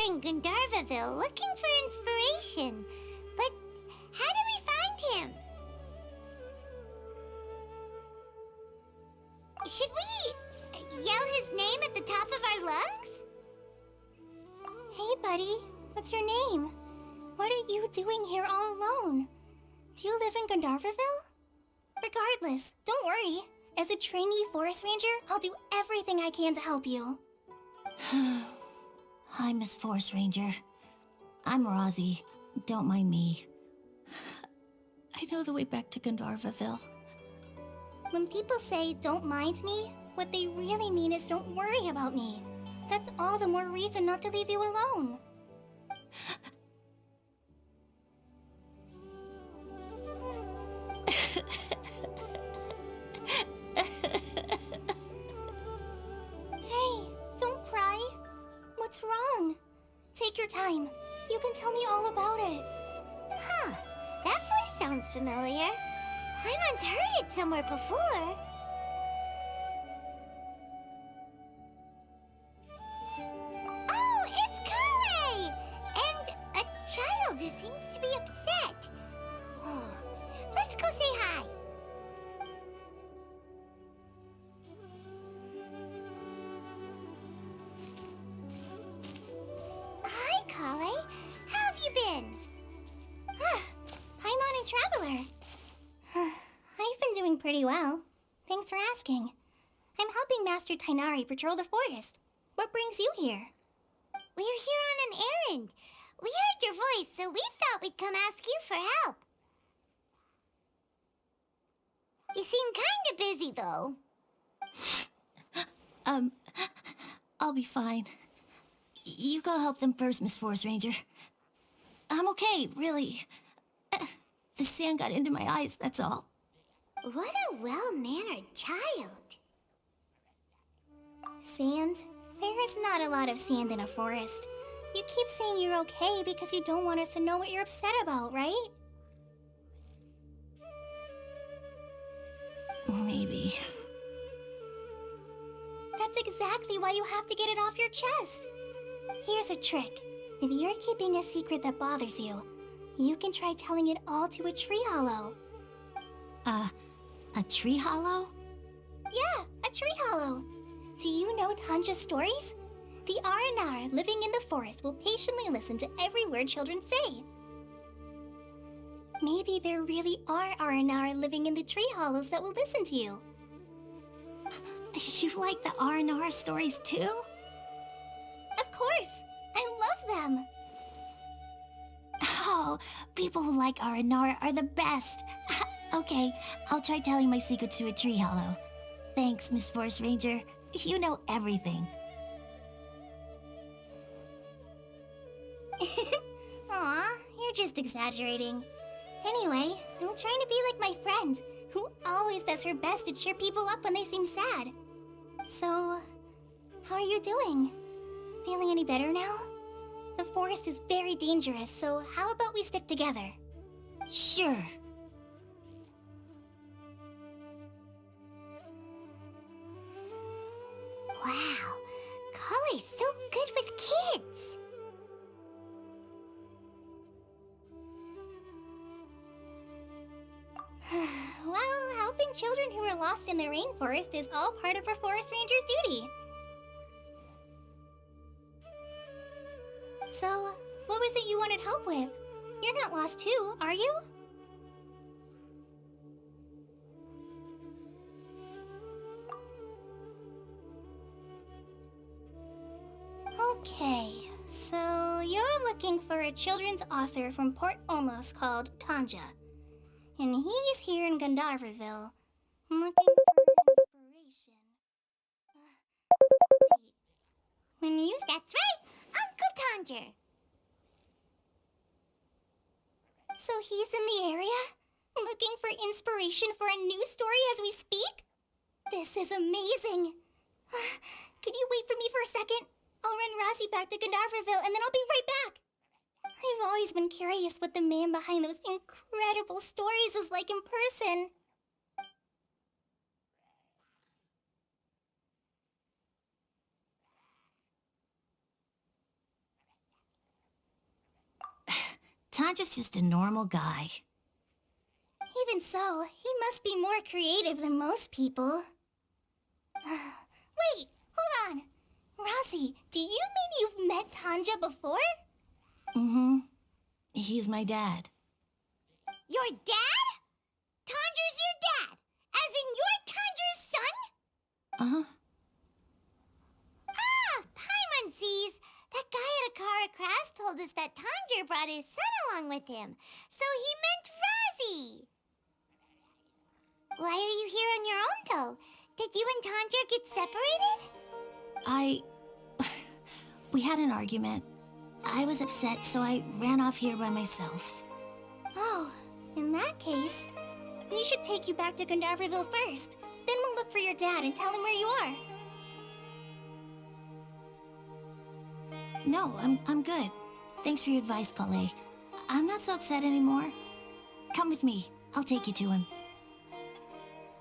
wandering Gandharvaville looking for inspiration. But how do we find him? Should we yell his name at the top of our lungs? Hey, buddy. What's your name? What are you doing here all alone? Do you live in Gandharvaville? Regardless, don't worry. As a trainee forest ranger, I'll do everything I can to help you. Hi, Miss Forest Ranger. I'm Rozzy. Don't mind me. I know the way back to Gandharvaville. When people say, don't mind me, what they really mean is don't worry about me. That's all the more reason not to leave you alone. Hey, don't cry. What's wrong? Take your time. You can tell me all about it. Huh, that voice sounds familiar. Paimon's heard it somewhere before. Oh, it's Kale! And a child who seems to be upset. Oh, let's go say hi. Hi, Kale. How have you been? Paimon and Traveler. I've been doing pretty well. Thanks for asking. I'm helping Master Tainari patrol the forest. What brings you here? We're here on an errand. We heard your voice, so we thought we'd come ask you for help. You seem kinda busy, though. I'll be fine. You go help them first, Miss Forest Ranger. I'm okay, really. The sand got into my eyes, that's all. What a well-mannered child. Sand? There is not a lot of sand in a forest. You keep saying you're okay because you don't want us to know what you're upset about, right? Maybe. That's exactly why you have to get it off your chest. Here's a trick. If you're keeping a secret that bothers you, you can try telling it all to a tree hollow. A tree hollow? Yeah, a tree hollow. Do you know Tanja's stories? The Aranara living in the forest will patiently listen to every word children say. Maybe there really are Aranara living in the tree hollows that will listen to you. You like the R&R stories too? Of course! I love them! Oh, people who like R&R are the best. Okay, I'll try telling my secrets to a tree hollow. Thanks, Miss Forest Ranger. You know everything. Aw, you're just exaggerating. Anyway, I'm trying to be like my friend, who always does her best to cheer people up when they seem sad. So, how are you doing? Feeling any better now? The forest is very dangerous, so how about we stick together? Sure. Wow, Kale's so good with kids. Well, helping children who are lost in the rainforest is all part of a forest ranger's duty. So, what was it you wanted help with? You're not lost too, are you? Okay, so you're looking for a children's author from Port Olmos called Tanja. And he's here in Gandharvaville, looking for inspiration. Wait, when you... That's right, Uncle Tanger. So he's in the area? Looking for inspiration for a new story as we speak? This is amazing! Could you wait for me for a second? I'll run Rozzy back to Gandharvaville and then I'll be right back! I've always been curious what the man behind those incredible stories is like in person. Tanja's just a normal guy. Even so, he must be more creative than most people. Wait, hold on. Rossi, do you mean you've met Tanja before? Mm-hmm. He's my dad. Your dad? Tanger's your dad? As in you're Tanger's son? Uh-huh. Ah, Paimon sees. That guy at Akara Crafts told us that Tanger brought his son along with him. So he meant Razi. Why are you here on your own, though? Did you and Tanger get separated? We had an argument. I was upset, so I ran off here by myself. Oh, in that case, we should take you back to Gandaverville first. Then we'll look for your dad and tell him where you are. No, I'm good. Thanks for your advice, Kale. I'm not so upset anymore. Come with me. I'll take you to him.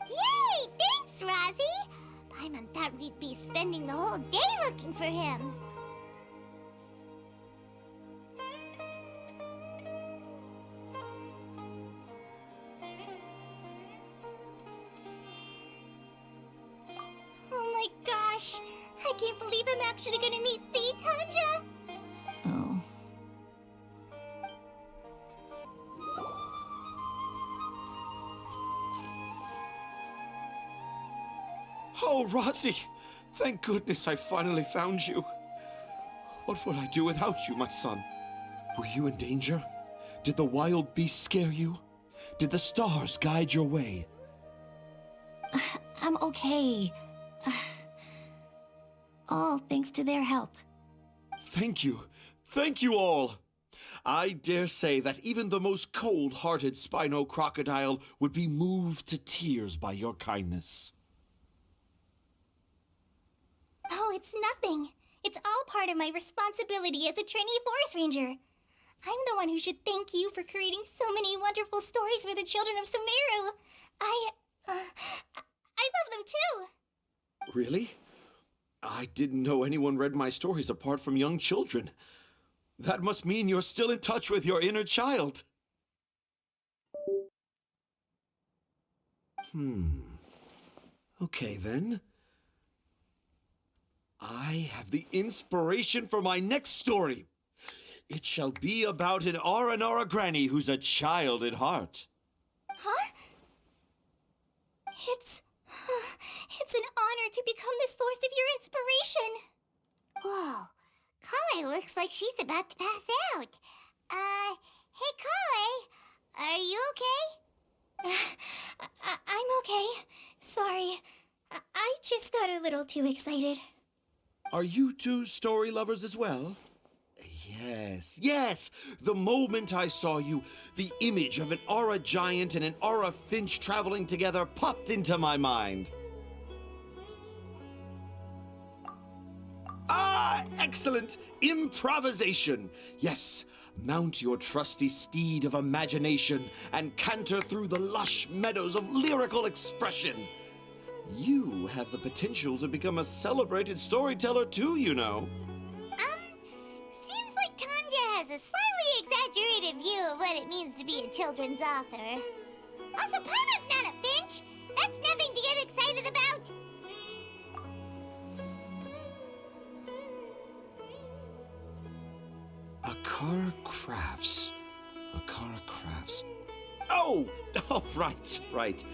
Yay! Thanks, Razi! Paimon thought we'd be spending the whole day looking for him. Oh my gosh! I can't believe I'm actually gonna meet the Tanja! Oh. Oh, Rossi! Thank goodness I finally found you. What would I do without you, my son? Were you in danger? Did the wild beasts scare you? Did the stars guide your way? I'm okay. All thanks to their help. Thank you. Thank you all. I dare say that even the most cold-hearted Spino crocodile would be moved to tears by your kindness. Oh, it's nothing. It's all part of my responsibility as a trainee forest ranger. I'm the one who should thank you for creating so many wonderful stories for the children of Sumeru. I love them too. Really? I didn't know anyone read my stories apart from young children. That must mean you're still in touch with your inner child. Okay, then. I have the inspiration for my next story. It shall be about an Aranara granny who's a child at heart. Huh? It's an honor to become the source of your inspiration. Whoa, Kale looks like she's about to pass out. Hey Kale, are you okay? I'm okay. Sorry. I just got a little too excited. Are you two story lovers as well? Yes, yes! The moment I saw you, the image of an Aura giant and an Aura finch traveling together popped into my mind. Ah, excellent! Improvisation! Yes, mount your trusty steed of imagination and canter through the lush meadows of lyrical expression. You have the potential to become a celebrated storyteller too, you know. Seems like Tanja has a slightly exaggerated view of what it means to be a children's author. Also, Paimon's not a finch. That's nothing to get excited about. Akara Crafts. Akara Crafts. Oh, right.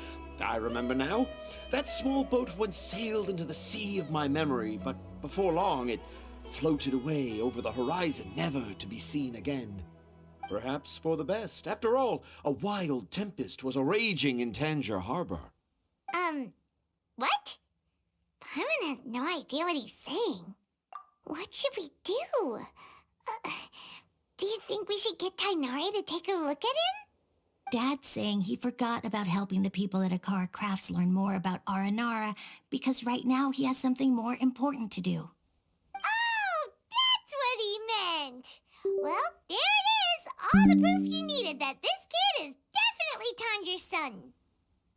I remember now. That small boat once sailed into the sea of my memory, but before long it floated away over the horizon, never to be seen again. Perhaps for the best. After all, a wild tempest was a-raging in Tangier Harbor. What? Paimon has no idea what he's saying. What should we do? Do you think we should get Tainari to take a look at him? Dad's saying he forgot about helping the people at Akara Crafts learn more about Aranara because right now he has something more important to do. Oh, that's what he meant. Well, there it is. All the proof you needed that this kid is definitely Tanger's son.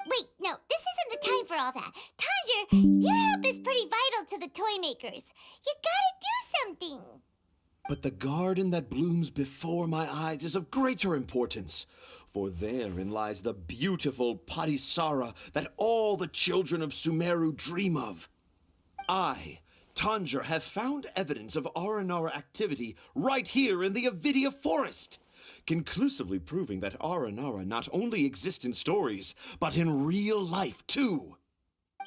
Wait, no, this isn't the time for all that. Tanger, your help is pretty vital to the toy makers. You gotta do something. But the garden that blooms before my eyes is of greater importance, for therein lies the beautiful Padisara that all the children of Sumeru dream of. I, Tanger, have found evidence of Aranara activity right here in the Avidia forest, conclusively proving that Aranara not only exist in stories, but in real life too.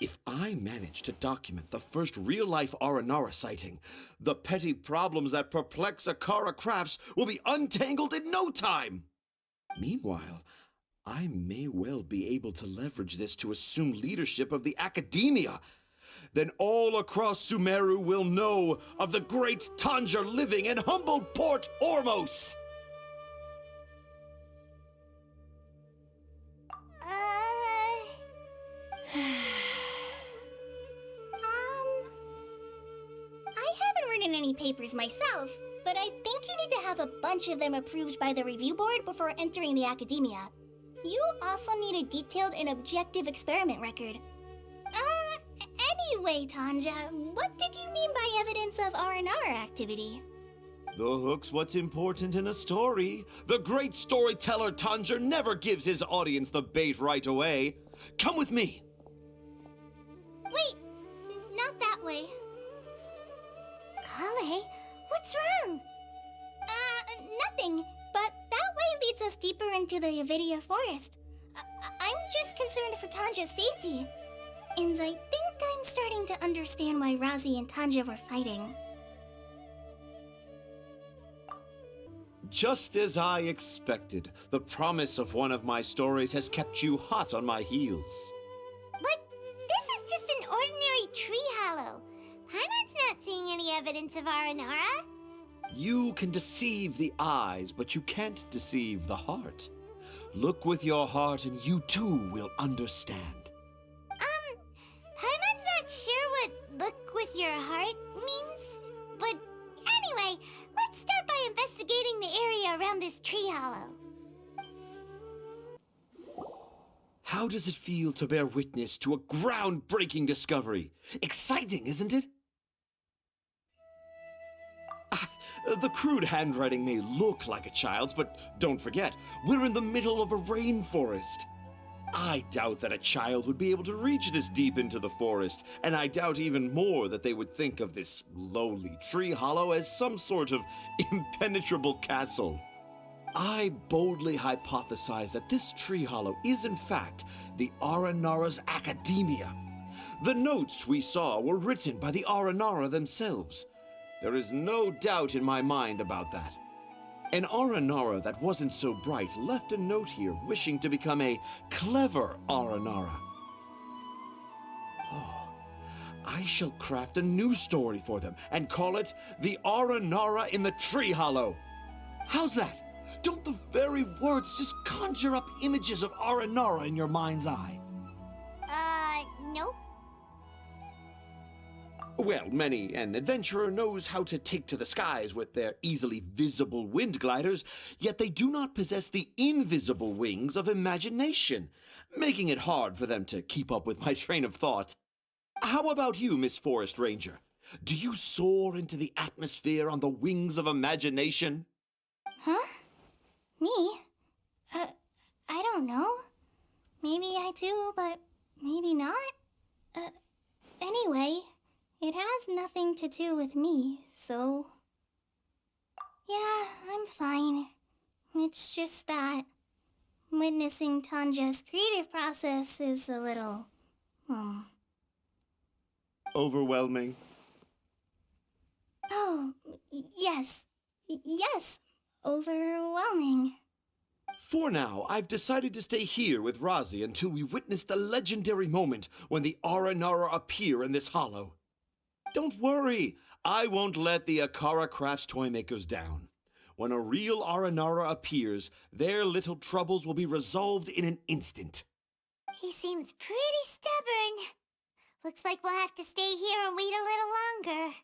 If I manage to document the first real-life Aranara sighting, the petty problems that perplex Akara Crafts will be untangled in no time. Meanwhile, I may well be able to leverage this to assume leadership of the academia. Then all across Sumeru will know of the great Tanger living in humble Port Ormos. I haven't written any papers myself, but I think you need to have a bunch of them approved by the review board before entering the academia. You also need a detailed and objective experiment record. Anyway, Tanja, what did you mean by evidence of R&R activity? The hook's what's important in a story. The great storyteller Tanger never gives his audience the bait right away. Come with me. Wait, not that way. Kale, what's wrong? Nothing, but that way leads us deeper into the Avidia forest. I'm just concerned for Tanja's safety. And I think I'm starting to understand why Razi and Tanja were fighting. Just as I expected, the promise of one of my stories has kept you hot on my heels. But this is just an ordinary tree hollow. Paimon's not seeing any evidence of Aranara. You can deceive the eyes, but you can't deceive the heart. Look with your heart and you too will understand. Paimon's not sure what look with your heart means. But anyway, let's start by investigating the area around this tree hollow. How does it feel to bear witness to a groundbreaking discovery? Exciting, isn't it? The crude handwriting may look like a child's, but don't forget, we're in the middle of a rainforest. I doubt that a child would be able to reach this deep into the forest, and I doubt even more that they would think of this lowly tree hollow as some sort of impenetrable castle. I boldly hypothesize that this tree hollow is in fact the Aranara's academia. The notes we saw were written by the Aranara themselves. There is no doubt in my mind about that. An Aranara that wasn't so bright left a note here wishing to become a clever Aranara. Oh, I shall craft a new story for them and call it The Aranara in the Tree Hollow. How's that? Don't the very words just conjure up images of Aranara in your mind's eye? Nope. Well, many an adventurer knows how to take to the skies with their easily visible wind gliders, yet they do not possess the invisible wings of imagination, making it hard for them to keep up with my train of thought. How about you, Miss Forest Ranger? Do you soar into the atmosphere on the wings of imagination? Huh? Me? I don't know. Maybe I do, but maybe not. Anyway, it has nothing to do with me, so... Yeah, I'm fine. It's just that witnessing Tanja's creative process is a little... Overwhelming. Oh, yes. Yes. Overwhelming. For now, I've decided to stay here with Razi until we witness the legendary moment when the Aranara appear in this hollow. Don't worry, I won't let the Akara Crafts toymakers down. When a real Aranara appears, their little troubles will be resolved in an instant. He seems pretty stubborn. Looks like we'll have to stay here and wait a little longer.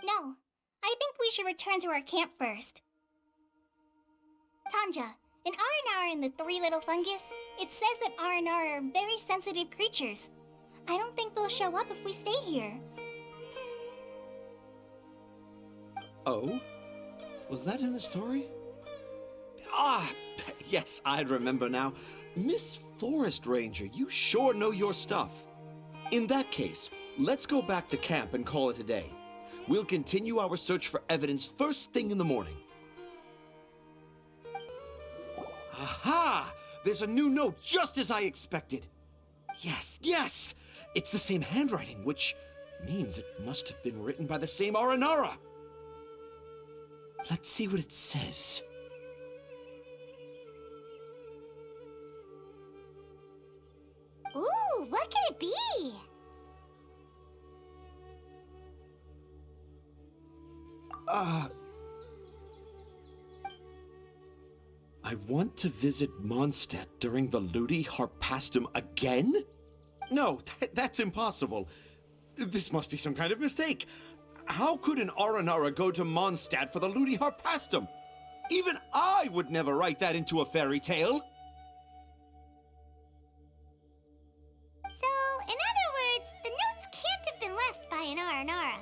No, I think we should return to our camp first. Tanja, in Aranara and the Three Little Fungus, it says that Aranara are very sensitive creatures. I don't think they'll show up if we stay here. Oh? Was that in the story? Ah, yes, I remember now. Miss Forest Ranger, you sure know your stuff. In that case, let's go back to camp and call it a day. We'll continue our search for evidence first thing in the morning. Aha! There's a new note just as I expected. Yes, yes! It's the same handwriting, which means it must have been written by the same Aranara. Let's see what it says. Ooh, what could it be? I want to visit Mondstadt during the Ludi Harpastum again? No, that's impossible. This must be some kind of mistake. How could an Aranara go to Mondstadt for the Ludi Harpastum? Even I would never write that into a fairy tale. So, in other words, the notes can't have been left by an Aranara.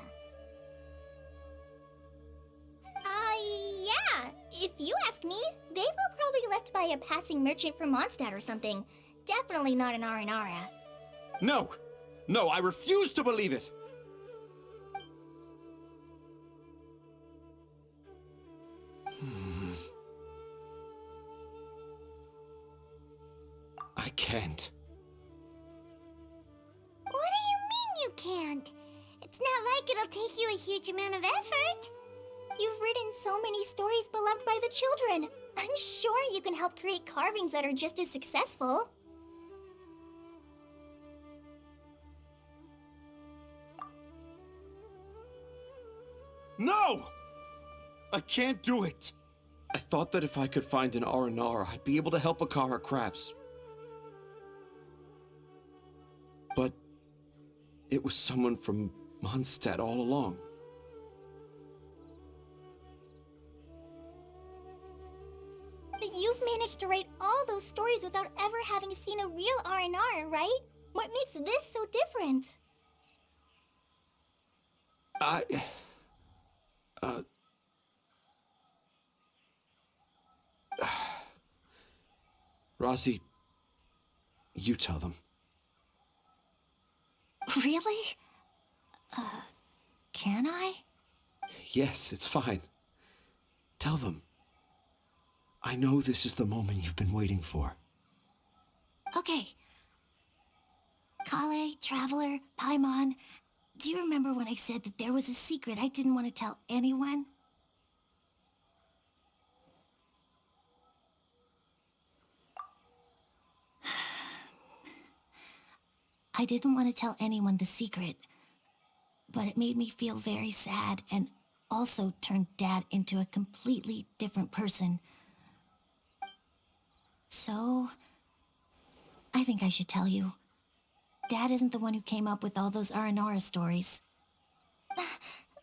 Yeah. If you ask me, they were probably left by a passing merchant from Mondstadt or something. Definitely not an Aranara. No, no, I refuse to believe it. I can't. What do you mean you can't? It's not like it'll take you a huge amount of effort. You've written so many stories beloved by the children. I'm sure you can help create carvings that are just as successful. No! I can't do it. I thought that if I could find an Aranara, I'd be able to help Akara Crafts. But it was someone from Mondstadt all along. You've managed to write all those stories without ever having seen a real Aranara, right? What makes this so different? Rosie, you tell them. Really? Can I? Yes, it's fine. Tell them. I know this is the moment you've been waiting for. Okay. Kale, Traveler, Paimon, do you remember when I said that there was a secret I didn't want to tell anyone? I didn't want to tell anyone the secret, but it made me feel very sad and also turned Dad into a completely different person. So, I think I should tell you. Dad isn't the one who came up with all those Aranara stories.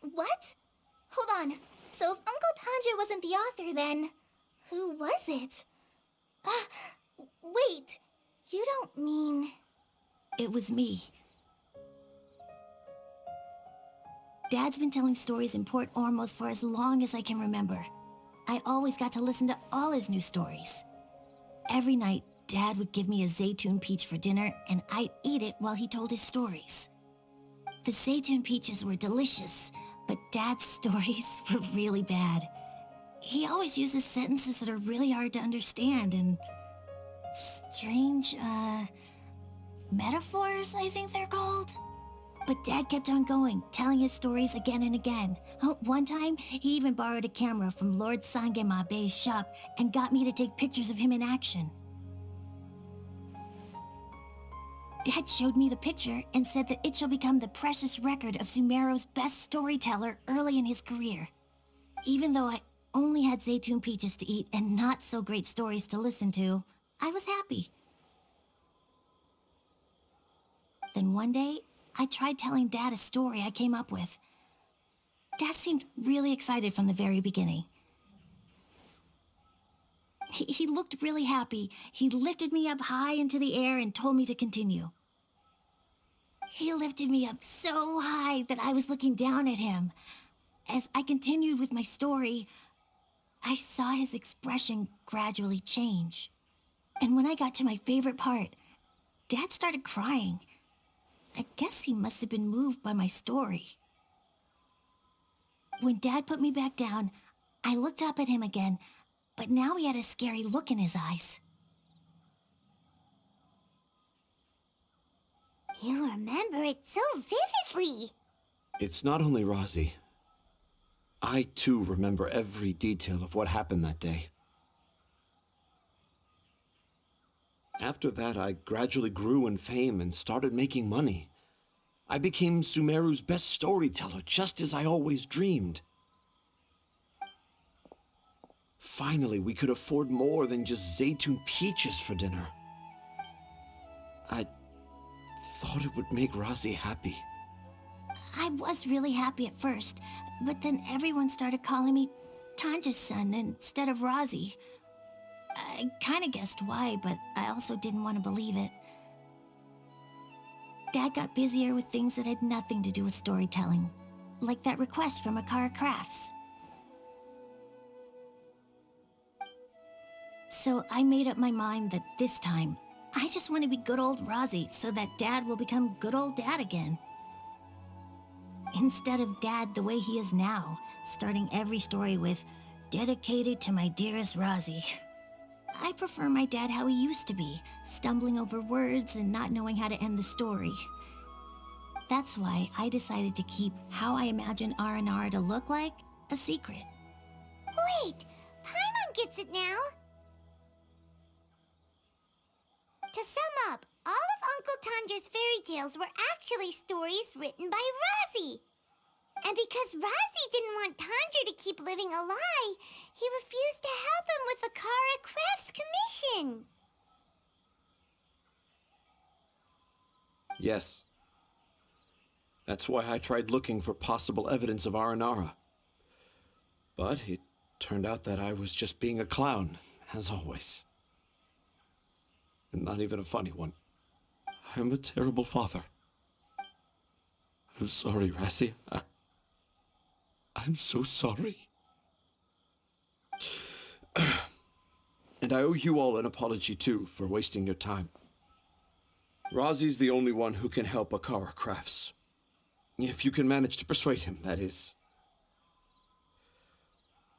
What? Hold on. So if Uncle Tanja wasn't the author, then who was it? Wait. You don't mean... It was me. Dad's been telling stories in Port Ormos for as long as I can remember. I always got to listen to all his new stories. Every night, Dad would give me a Zaytune peach for dinner, and I'd eat it while he told his stories. The Zaytune peaches were delicious, but Dad's stories were really bad. He always uses sentences that are really hard to understand, and strange, metaphors, I think they're called. But Dad kept on going, telling his stories again and again. One time, he even borrowed a camera from Lord Sangemabe's shop and got me to take pictures of him in action. Dad showed me the picture and said that it shall become the precious record of Sumero's best storyteller early in his career. Even though I only had Zaytune peaches to eat and not so great stories to listen to, I was happy. Then one day, I tried telling Dad a story I came up with. Dad seemed really excited from the very beginning. He looked really happy. He lifted me up high into the air and told me to continue. He lifted me up so high that I was looking down at him. As I continued with my story, I saw his expression gradually change. And when I got to my favorite part, Dad started crying. I guess he must have been moved by my story. When Dad put me back down, I looked up at him again, but now he had a scary look in his eyes. You remember it so vividly. It's not only Rosie. I, too, remember every detail of what happened that day. After that, I gradually grew in fame and started making money. I became Sumeru's best storyteller, just as I always dreamed. Finally, we could afford more than just Zaytune peaches for dinner. I thought it would make Rosie happy. I was really happy at first, but then everyone started calling me Tanja's son instead of Rosie. I kinda guessed why, but I also didn't want to believe it. Dad got busier with things that had nothing to do with storytelling, like that request from Akara Crafts. So I made up my mind that this time, I just want to be good old Rosie so that Dad will become good old Dad again. Instead of Dad the way he is now, starting every story with, "Dedicated to my dearest Rosie." I prefer my dad how he used to be, stumbling over words and not knowing how to end the story. That's why I decided to keep how I imagine Aranara to look like a secret. Wait, Paimon gets it now. To sum up, all of Uncle Tandra's fairy tales were actually stories written by Rosie. And because Rosie didn't want Tandra to keep living a lie, he refused to help him with the Kara Crafts commission. Yes. That's why I tried looking for possible evidence of Aranara. But it turned out that I was just being a clown, as always. And not even a funny one. I'm a terrible father. I'm sorry, Razzie. I'm so sorry. And I owe you all an apology, too, for wasting your time. Rozzy's the only one who can help Akara Crafts. If you can manage to persuade him, that is.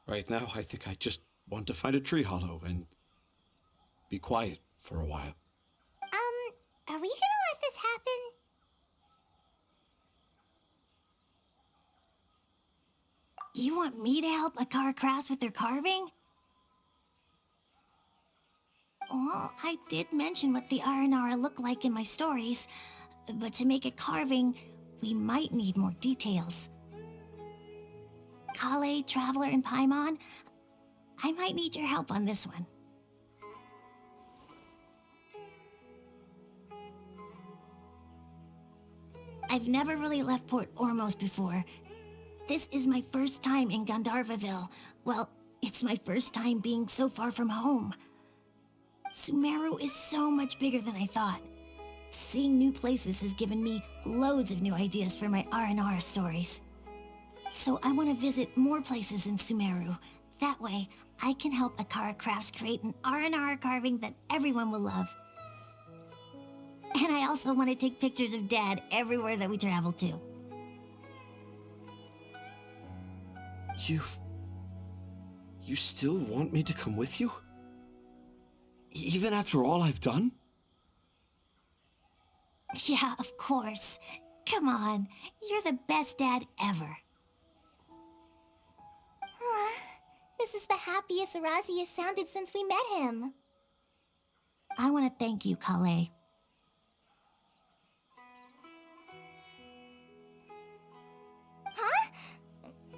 Right now, I think I just want to find a tree hollow and be quiet for a while. Are we gonna let this happen? You want me to help Akara Crafts with their carving? Well, I did mention what the Aranara look like in my stories, but to make a carving, we might need more details. Kale, Traveler, and Paimon, I might need your help on this one. I've never really left Port Ormos before. This is my first time in Gandharvaville. Well, it's my first time being so far from home. Sumeru is so much bigger than I thought. Seeing new places has given me loads of new ideas for my Aranara stories. So I want to visit more places in Sumeru. That way, I can help Akara Crafts create an Aranara carving that everyone will love. And I also want to take pictures of Dad everywhere that we travel to. You still want me to come with you? Even after all I've done? Yeah, of course. Come on, you're the best dad ever. This is the happiest Arazi has sounded since we met him. I want to thank you, Kale. Huh?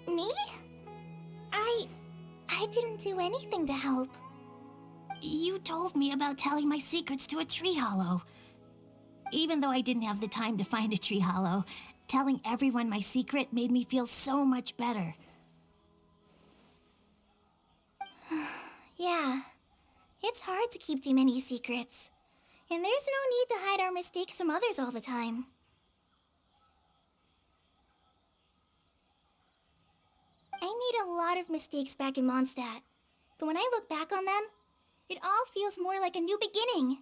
Me? I didn't do anything to help. You told me about telling my secrets to a tree hollow. Even though I didn't have the time to find a tree hollow, telling everyone my secret made me feel so much better. Yeah, it's hard to keep too many secrets. And there's no need to hide our mistakes from others all the time. I made a lot of mistakes back in Mondstadt, But when I look back on them, it all feels more like a new beginning.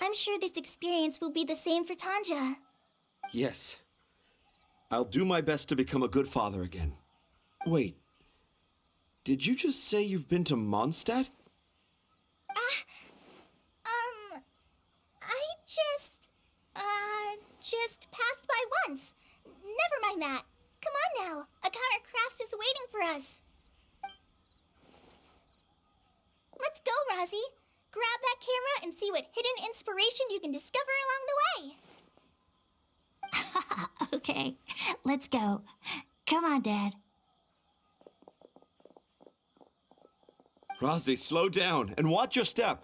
I'm sure this experience will be the same for Tanja. Yes. I'll do my best to become a good father again. Wait. Did you just say you've been to Mondstadt? I just passed by once. Never mind that. Come on now. Akara Crafts is waiting for us. Let's go, Razi. Grab that camera and see what hidden inspiration you can discover along the way. Okay, let's go. Come on, Dad. Razi, slow down and watch your step.